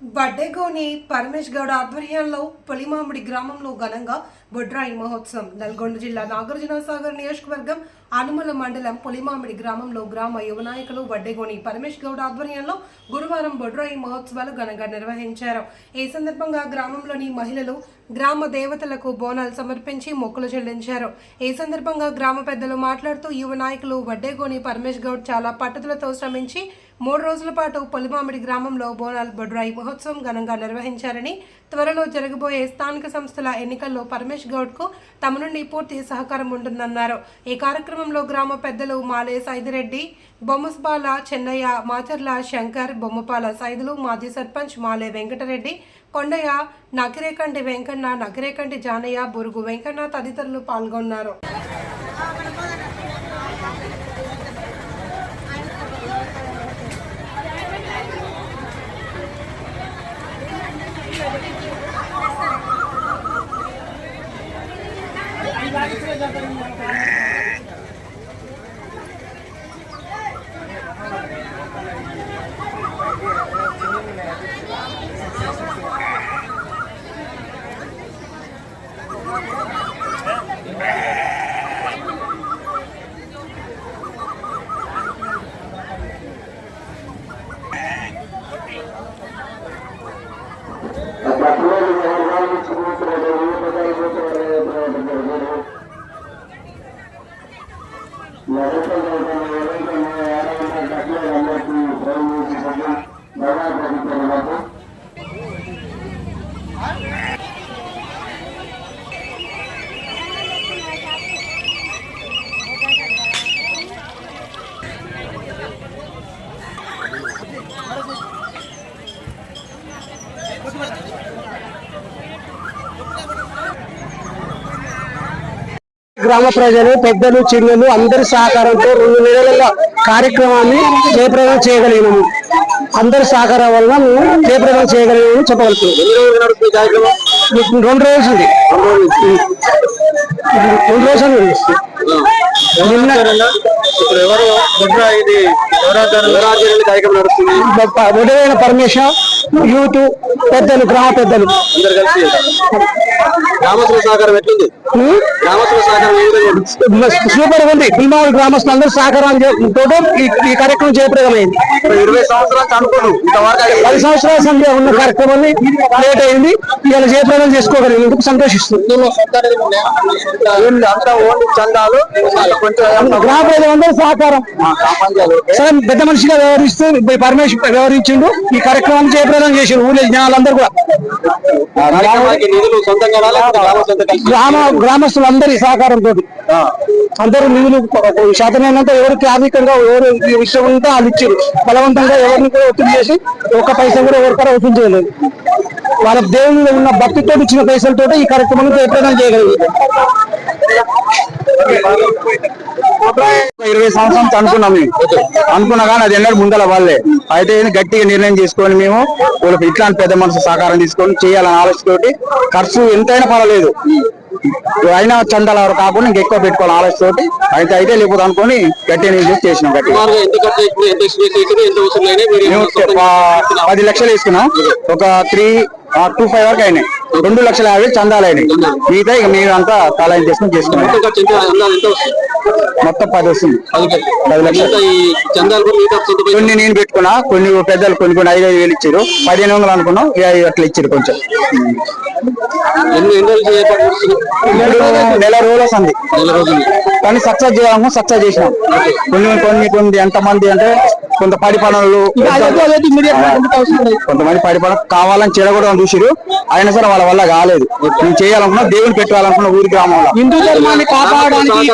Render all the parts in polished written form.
వడ్డేగోని పరమేష్ గౌడ్ ఆధ్వర్యంలో పొలిమామిడి గ్రామంలో ఘనంగా బొడ్రాయి మహోత్సవం. నల్గొండ జిల్లా నాగార్జున సాగర్ నియోజకవర్గం అనుమల మండలం పొలిమామిడి గ్రామంలో గ్రామ యువ నాయకులు వడ్డేగోని పరమేష్ గౌడ్ ఆధ్వర్యంలో గురువారం బొడ్రాయి మహోత్సవాలు ఘనంగా నిర్వహించారు. ఈ సందర్భంగా గ్రామంలోని మహిళలు గ్రామ దేవతలకు బోనాలు సమర్పించి మొక్కులు చెల్లించారు. ఈ సందర్భంగా గ్రామ పెద్దలు మాట్లాడుతూ యువ నాయకులు వడ్డేగోని పరమేష్ గౌడ్ చాలా పట్టుదలతో శ్రమించి 3 రోజుల పాటు పొలిమామిడి గ్రామంలో బోనాల్ బొడ్రాయి మహోత్సవం ఘనంగా నిర్వహించారని, త్వరలో జరగబోయే స్థానిక సంస్థల ఎన్నికల్లో పరమేష్ గౌడ్కు తమ నుండి పూర్తి సహకారం ఉంటుందన్నారు. ఈ కార్యక్రమంలో గ్రామ పెద్దలు మాలే సైదిరెడ్డి, బొమ్మస్బాల చెన్నయ్య, మాచర్ల శంకర్, బొమ్మపాల సైదులు, మాజీ సర్పంచ్ మాలే వెంకటరెడ్డి, కొండయ్య, నకిరేకంటి వెంకన్న, నకిరేకంటి జానయ్య, బురుగు వెంకన్న తదితరులు పాల్గొన్నారు. గ్రామ ప్రజలు, పెద్దలు, చిన్నలు అందరి సహకారంతో 2 నెలల కార్యక్రమాన్ని జయప్రదం చేయగలిగినాము. అందరి సహకారం వల్ల మేము జయప్రదం చేయగలిగినాము చెప్పగలుగుతున్నాం. 2 రోజులు 2 రోజులు బొడ్డైన పరమేశ్వర యూత్ పెద్దలు, గ్రామ పెద్దలు సూపర్ ఉంది. పులిమామిడి గ్రామస్తులు అందరూ సహకారాలు ఈ కార్యక్రమం జయప్రదమైంది. 20 సంవత్సరాలు అనుకోను 10 సంవత్సరాల సంఖ్య ఉన్న కార్యక్రమాన్ని లేట్ అయింది. ఇవాళ జయప్రదం చేసుకోగలిగినందుకు సంతోషిస్తుంది. గ్రామ ప్రజలందరూ సహకారం పెద్ద మనిషిగా వ్యవహరించిండు. ఈ కార్యక్రమాన్ని జయప్రదం చేసిండు. ఊళ్ళో జనాలందరూ కూడా గ్రామస్తులందరి సహకారంతో అందరూ నిధులు శాతమైనంత ఎవరికి ఆర్థికంగా ఎవరు విషయం ఉంటే వాళ్ళు ఇచ్చారు. బలవంతంగా ఎవరిని కూడా ఒత్తిడి చేసి 1 పైసా కూడా ఎవరికైనా వసూలు చేయలేదు. వాళ్ళ దేవుని మీద ఉన్న భక్తితో ఇచ్చిన పైసలతో ఈ కార్యక్రమాన్ని జయప్రదం చేయగలిగారు. 20 సంవత్సరాలు అనుకున్నా కానీ అది ఎన్నడూ ముందల వాళ్ళే అయితే గట్టిగా నిర్ణయం చేసుకొని మేము ఇట్లాంటి పెద్ద మనసు సహకారం తీసుకొని చేయాలని ఆలోచనతోటి ఖర్చు ఎంతైనా పర్వాలేదు అయినా చందాల వరకు కాకుండా ఇంకెక్కువ పెట్టుకోవాలి ఆలోచనతోటి అయితే లేకపోతే అనుకొని గట్టిగా నిర్ణయం చేసినాం. 10 లక్షలు వేసుకున్నాం. ఒక 325 వరకు అయినాయి. 2,50,000 చందాలు అయినాయి. మిగతా ఇక మీరు అంతా తలా చేసుకుని చేసుకున్నాం. మొత్తం 10 వస్తుంది. 10 లక్షలు కొన్ని నేను పెట్టుకున్నా, కొన్ని పెద్దలు కొన్ని 5,000 ఇచ్చారు. 1,500 అనుకున్నాం. అట్లా ఇచ్చారు. కొంచెం నెల రోజుల సంది కానీ సక్సెస్ చేయాలము. సక్సెస్ చేసినాం. కొన్ని ఎంతమంది అంటే కొంత పడి పనులు కొంతమంది పడి పనులు కావాలని చెడగొడని చూసిరు. అయినా సరే వాళ్ళ వల్ల కాలేదు. నేను చేయాలనుకున్నా, దేవుని పెట్టాలనుకున్న ఊరి గ్రామంలో హిందూ ధర్మాన్ని కాపాడడానికి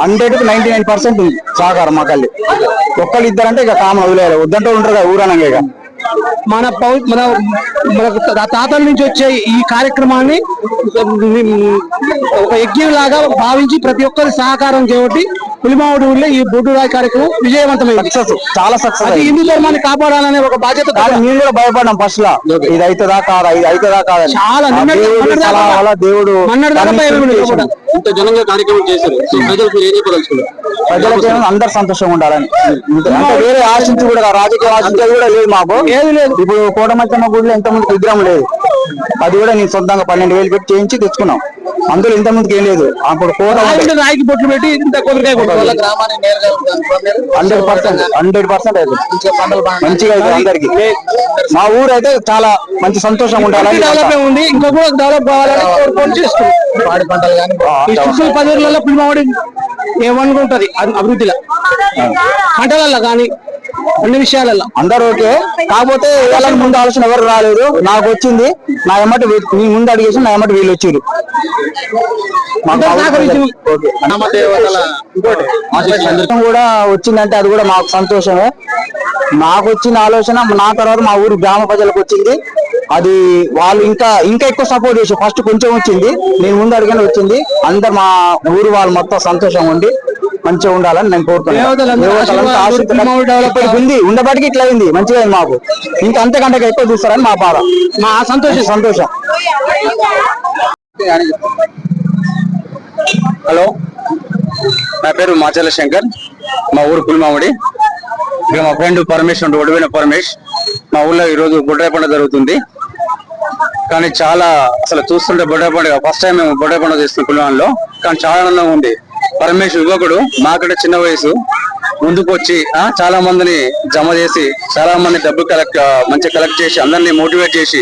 100% ఉంది సహకారం. మాకల్లి ఒక్కళ్ళు ఇద్దరంటే ఇక కామన్ వదిలేరు. వద్దంటే ఉంటారు కదా ఊరనంగా. ఇక మన తాతల నుంచి వచ్చే ఈ కార్యక్రమాన్ని ఒక యజ్ఞం లాగా భావించి ప్రతి ఒక్కరి సహకారం చేపట్టి పులిమామిడి ఊళ్ళో ఈ బొడ్డు రాయి కార్యక్రమం విజయవంతమైంది. చాలా సక్సెస్. అది హిందూ ధర్మాన్ని కాపాడాలనే ఒక బాధ్యత. మేము కూడా భయపడ్డాం ఫస్ట్ లా, ఇది అవుతుందా కాదా, ఇది అవుతుందా కాదా. చాలా దేవుడు ఇంత ఘనంగా కార్యక్రమం చేశారు. ప్రజలకు ఏం చెప్పదలుచుకున్నారు? ప్రజలకు అందరు సంతోషంగా ఉండాలని. అంటే వేరే ఆశించి కూడా రాజకీయ ఆశించేది కూడా లేదు మాకు, ఏది లేదు. ఇప్పుడు కోటమచ్చమ్మ గుడిలో ఎంత మందికి విగ్రహం లేదు, అది కూడా నేను సొంతంగా 12,000 పెట్టి చేయించి తెచ్చుకున్నాం. అందులో ఇంత ముందుకు ఏం లేదు. అప్పుడు రాయికి బొట్లు పెట్టి కొబ్బరికాయ 100% మంచిగా అయితే అందరికి. మా ఊరు అయితే చాలా మంచి సంతోషంగా ఉండాలని డెవలప్ ఉంది. ఇంకా కూడా డెవలప్ కావాలని కోరుకొని చేస్తున్నాం. పాడి పంటలు కానీ 10 ఊర్లలో పులిమామిడి ఏమనుకుంటది ఉంటది అభివృద్ధిలో, పంటలలో కానీ అన్ని విషయాలలో అందరూ ఓకే. కాకపోతే వాళ్ళని ముందు ఆలోచన ఎవరు రాలేదు. నాకు వచ్చింది, నా ఎమ్మటి నీ ముందు అడిగేసి నా ఎమ్మటి వీళ్ళు వచ్చారు. కూడా వచ్చిందంటే అది కూడా మాకు సంతోషమే. నాకు వచ్చిన ఆలోచన నా తర్వాత మా ఊరు గ్రామ ప్రజలకు వచ్చింది. అది వాళ్ళు ఇంకా ఎక్కువ సపోర్ట్ చేసి ఫస్ట్ కొంచెం వచ్చింది, నేను ముందు అడిగిన వచ్చింది. అందరు మా ఊరు వాళ్ళు మొత్తం సంతోషంగా ఉండి మంచిగా ఉండాలని నేను కోరుతున్నాను. ఉండబడికి ఇట్లా అయింది, మంచిగా అయింది మాకు. ఇంకా అంతకంటే ఎక్కువ చూస్తారని మా బాధ, మా సంతోషం. హలో, నా పేరు మాచర్ల శంకర్, మా ఊరు పులిమామిడి. ఇక మా ఫ్రెండ్ పరమేష్ ఉంటే ఒడిపోయిన పరమేష్. మా ఊళ్ళో ఈ రోజు బొడ్రాయి పండుగ జరుగుతుంది. కానీ చాలా అసలు చూస్తుంటే బొడ్రాయి పండుగ ఫస్ట్ టైం మేము బొడ్రాయి పండుగ చేస్తున్నాం పులిమామిడిలో. కానీ చాలా ఆనందంగా ఉంది. పరమేష్ యువకుడు, మాకంటే చిన్న వయసు, ముందుకు వచ్చి చాలా మందిని జమ చేసి, చాలా మంది డబ్బులు మంచిగా కలెక్ట్ చేసి, అందరినీ మోటివేట్ చేసి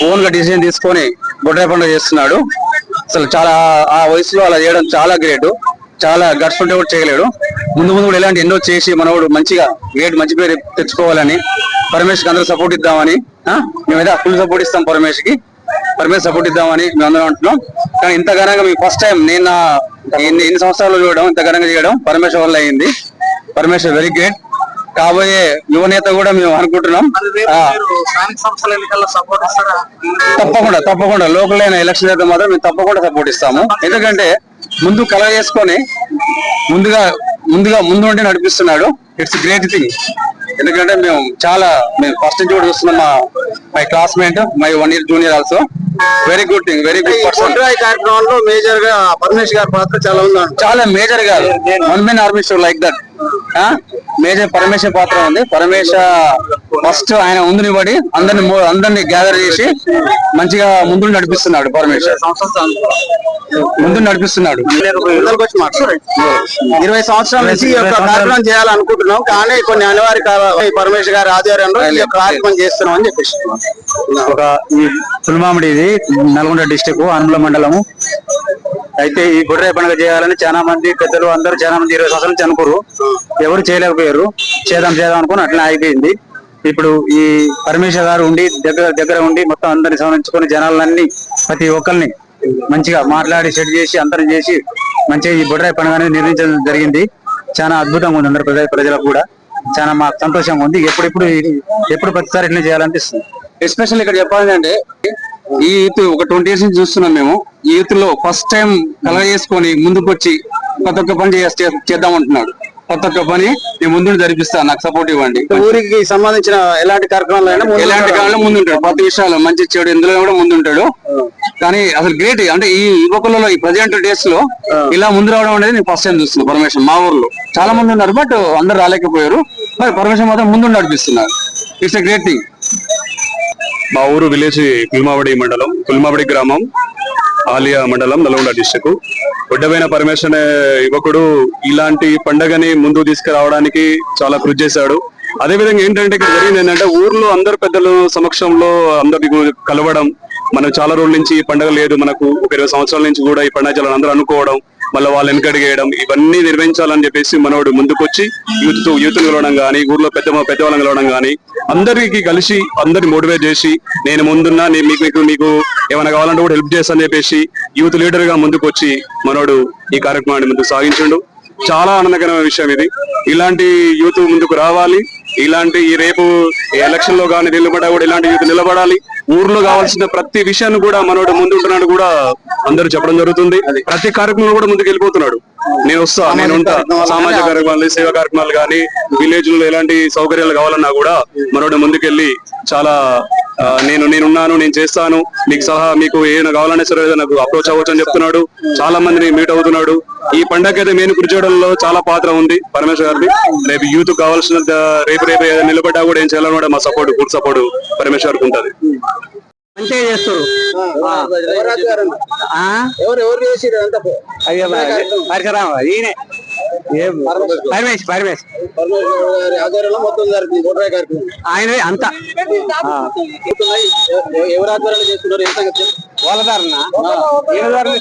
ఓన్ గా డిసిజన్ తీసుకొని బొడ్రాయి పండుగ చేస్తున్నాడు. అసలు చాలా ఆ వయసులో అలా చేయడం చాలా గ్రేట్. చాలా గట్స్ ఉంటే కూడా చేయలేడు. ముందు కూడా ఇలాంటి ఎన్నో చేసి మనవాడు మంచిగా మంచి పేరు తెచ్చుకోవాలని పరమేష్ కి అందరూ సపోర్ట్ ఇద్దామని, మేమైతే ఫుల్ సపోర్ట్ ఇస్తాం పరమేష్ సపోర్ట్ ఇద్దామని మేము అందరం అంటున్నాం. కానీ ఇంత ఘనంగా మేము ఫస్ట్ టైం నేను ఎన్ని సంవత్సరాలు చూడడం, ఇంత ఘనంగా చేయడం పరమేశ్వర్ వల్ల అయింది. Parameshwar very great. కాబోయే యువనేత కూడా మేము అనుకుంటున్నాం. తప్పకుండా లోకల్ అయిన ఎలక్షన్ అయితే మాత్రం మేము తప్పకుండా సపోర్ట్ ఇస్తాము. ఎందుకంటే ముందు కలగ చేసుకొని ముందు ఉంటే నడిపిస్తున్నాడు. It's great thing. ఎందుకంటే మేము ఫస్ట్ నుంచి కూడా చూస్తున్నాం. My classmate, my 1 year junior also. Very good thing, very good person. కార్యక్రమంలో మేజర్ గా పరమేష్ గారి పాత్ర చాలా ఉంది. చాలా మేజర్ గా one men army show like that major Parameshwara పాత్ర ఉంది. పరమేశ్వర ఫస్ట్ ఆయన ముందునివ్వడి అందరిని గ్యాదర్ చేసి మంచిగా ముందు నడిపిస్తున్నాడు. పరమేశ్వర్ ముందు నడిపిస్తున్నాడు. 20 సంవత్సరాల నుంచి ఈ యొక్క కార్యక్రమం చేయాలనుకుంటున్నాం. కానీ కొన్ని అనివార్య పరమేశ్వర్ గారి ఆధ్వర్యంలో ఈ యొక్క కార్యక్రమం చేస్తున్నాం అని చెప్పేసి. ఈ పులిమామిడి ఇది నల్గొండ డిస్టిక్ అనుమల మండలము. అయితే ఈ బొడ్రాయి పండుగ చేయాలని చాలా మంది పెద్దలు అందరూ చాలా మంది 20 సంవత్సరాల నుంచి అనుకోరు, ఎవరు చేయలేకపోయారు. చేద్దాం అనుకుని అట్లా అయిపోయింది. ఇప్పుడు ఈ పరమేశ్వర్ గారు ఉండి దగ్గర ఉండి మొత్తం అందరిని సంరక్షించుకొని జనాలన్నీ ప్రతి ఒక్కరిని మంచిగా మాట్లాడి సెట్ చేసి అందరం చేసి మంచిగా ఈ బొడ్రాయి పండుగ అనేది నిర్వహించడం జరిగింది. చాలా అద్భుతంగా ఉంది. అందరు ప్రజలకు కూడా చాలా మాకు సంతోషంగా ఉంది. ఎప్పుడు ప్రతిసారి ఇట్లా చేయాలనిపిస్తుంది. ఎస్పెషల్ ఇక్కడ చెప్పాలంటే ఈ యూత్ ఒక 20 years నుంచి చూస్తున్నాం మేము. ఈ యూత్ లో ఫస్ట్ టైం కలగ చేసుకొని ముందుకు వచ్చి కొత్త ఒక్క పని చేద్దామంటున్నాడు. కొత్త ఒక్క పని నేను ముందు జరిపిస్తాను, నాకు సపోర్ట్ ఇవ్వండి. ఊరికి సంబంధించిన ఎలాంటి కార్యక్రమాలు ముందుంటాడు. ప్రతి విషయాలు మంచి చెడు ఇందులో కూడా ముందుంటాడు. కానీ అసలు గ్రేట్. అంటే ఈ యువకులలో ఈ ప్రజెంట్ డేస్ లో ఇలా ముందు రావడం అనేది నేను ఫస్ట్ టైం చూస్తున్నాను. పరమేశ్వర్ మా ఊర్లో చాలా మంది ఉన్నారు, బట్ అందరు రాలేకపోయారు. మరి పరమేశ్వర్ మాత్రం ముందు నడిపిస్తున్నారు. It's a great thing. మా ఊరు విలేజ్ పులిమామిడి గ్రామం, ఆలియా మండలం, నల్గొండ డిస్టిక్. ఒడ్డబైన పరమేశ్వర్ అనే యువకుడు ఇలాంటి పండుగని ముందు తీసుకురావడానికి చాలా కృషి చేశాడు. అదే విధంగా ఏంటంటే ఇక్కడ జరిగింది ఏంటంటే ఊర్లో అందరు పెద్దల సమక్షంలో అందరికి కలవడం. మనం చాలా రోజుల నుంచి ఈ పండుగ లేదు, మనకు ఒక 20 సంవత్సరాల నుంచి కూడా ఈ పండుగ చేయాలని అందరూ అనుకోవడం, మళ్ళీ వాళ్ళు వెనకడిగేయడం, ఇవన్నీ నిర్వహించాలని చెప్పేసి మనోడు ముందుకొచ్చి యూత్ కలవడం కానీ, ఊర్లో పెద్దవాళ్ళని కలవడం కానీ, అందరికి కలిసి అందరిని మోటివేట్ చేసి నేను ముందున్నా, మీకు ఏమైనా కావాలంటే కూడా హెల్ప్ చేస్తానని చెప్పేసి యూత్ లీడర్ గా ముందుకు వచ్చి మనోడు ఈ కార్యక్రమాన్ని ముందుకు సాగించండు. చాలా ఆనందకరమైన విషయం ఇది. ఇలాంటి యూత్ ముందుకు రావాలి. ఇలాంటి ఈ రేపు ఎలక్షన్ లో కానీ నిలబడా కూడా ఇలాంటి యూత్ నిలబడాలి. ఊర్లో కావాల్సిన ప్రతి విషయాన్ని కూడా మనోడు ముందు ఉంటున్నాడు కూడా అందరూ చెప్పడం జరుగుతుంది. ప్రతి కార్యక్రమంలో కూడా ముందుకు వెళ్ళిపోతున్నాడు. నేను వస్తా, నేను ఉంటా, సామాజిక కార్యక్రమాలు, సేవా కార్యక్రమాలు కానీ విలేజ్ లో ఎలాంటి సౌకర్యాలు కావాలన్నా కూడా మనోడు ముందుకెళ్ళి చాలా నేనున్నాను, నేను చేస్తాను, మీకు సలహా మీకు ఏమైనా కావాలనే సరే నాకు అప్రోచ్ అవ్వచ్చు అని చెప్తున్నాడు. చాలా మందిని మీట్ అవుతున్నాడు. ఈ పండగ అయితే మెయిన్ కృషి చేయడంలో చాలా పాత్ర ఉంది పరమేశ్వర్ గారిది. రేపు యూత్ కావాల్సిన రేపు నిలబడ్డా కూడా ఏం చేయాలని కూడా మా సపోర్ట్, ఫుల్ సపోర్ట్ పరమేశ్వర్ గారికి ఉంటుంది. మంచిగా చేస్తారు. ఈయనే పరమేశ్ ఆయనే అంతా ఎవరు ఆధ్వర్యంలో చేస్తున్నారు? వాళ్ళ దారుణ 5-6 రోజులు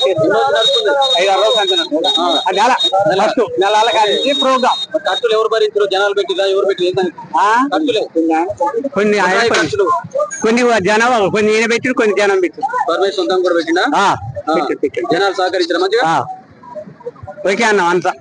నెల ప్రోగ్రామ్. ఖర్చులు ఎవరు భరించారు? జనాలు పెట్టిరా? ఎవరు పెట్టి కొన్ని జనాలు, కొన్ని ఈయన పెట్టిరు, కొన్ని జనం పెట్టిరు. పరమేశ్వర్ సొంతం కూడా పెట్టినా? పెట్టారు. జనాలు సహకరించారు మంచిగా? ఓకే అన్న అంతా.